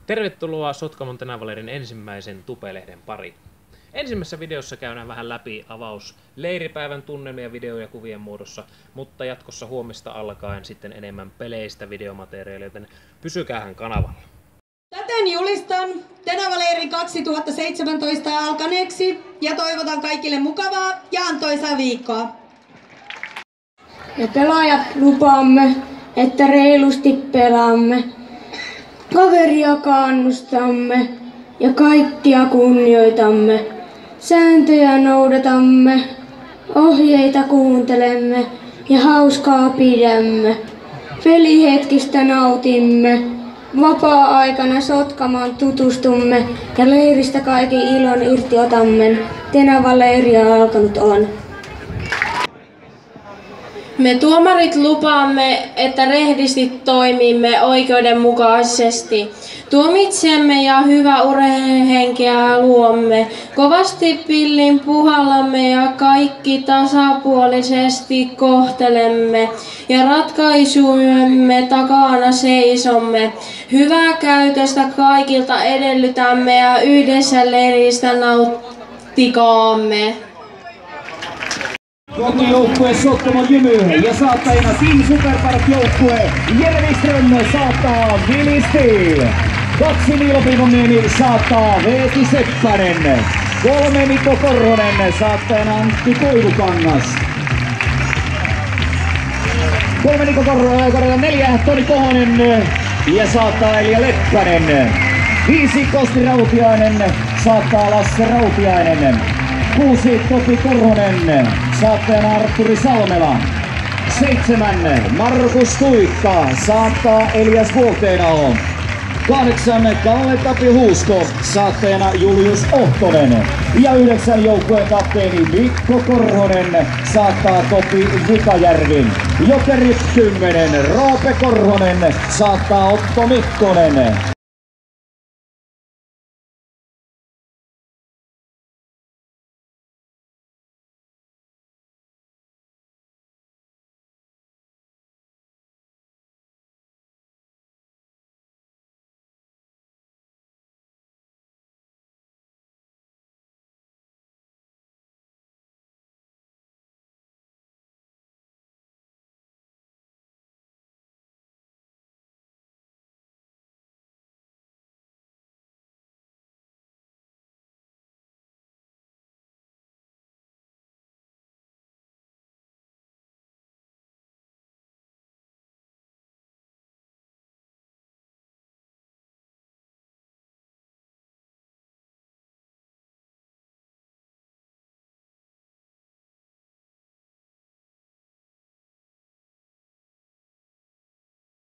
Tervetuloa Sotkamon Tenavalerin ensimmäisen Tupe-lehden pariin. Ensimmäisessä videossa käydään vähän läpi avaus leiripäivän tunnelmia video- ja kuvien muodossa, mutta jatkossa huomista alkaen sitten enemmän peleistä videomateriaalia, joten pysykäähän kanavalla. Täten julistan Tenavaleirin 2017 alkaneeksi ja toivotan kaikille mukavaa ja antoisaa viikkoa. Me pelaajat lupaamme, että reilusti pelaamme. Kaveria kannustamme ja kaikkia kunnioitamme. Sääntöjä noudatamme, ohjeita kuuntelemme ja hauskaa pidämme. Pelihetkistä nautimme, vapaa-aikana Sotkamoon tutustumme ja leiristä kaiken ilon irti otamme. Tenavaleiria alkanut on. Me tuomarit lupaamme, että rehdisti toimimme oikeudenmukaisesti. Tuomitsemme ja hyvä urheiluhenkeä luomme. Kovasti pillin puhallamme ja kaikki tasapuolisesti kohtelemme. Ja ratkaisumme takana seisomme. Hyvää käytöstä kaikilta edellytämme ja yhdessä leiristä nauttikaamme. Kotijoukkue Sotkamon Jymy ja saattajina Team Superpark-joukkue Jere Wikström saattaa Willy Steel. 2 Niilo Pivoniemi saattaa Veeti Seppänen. 3 Mikko Korhonen saattajana Antti Koivukangas. 3 Mikko Korhonen, 4 Toni Kohonen ja saattaa Elia Leppänen. 5 Kosti Rautiainen saattaa Lasse Rautiainen. 6 Topi Korhonen, saattajana Artturi Salmela. 7 Markus Tuikka, saattaa Elias Vuolteenaho. 8 Kalle Tapio Huusko, saattajana Julius Ohtonen. Ja 9 joukkueen kapteeni Mikko Korhonen, saattaa Topi Vikajärvi. Jokerit 10 Roope Korhonen, saattaa Otto Mikkonen.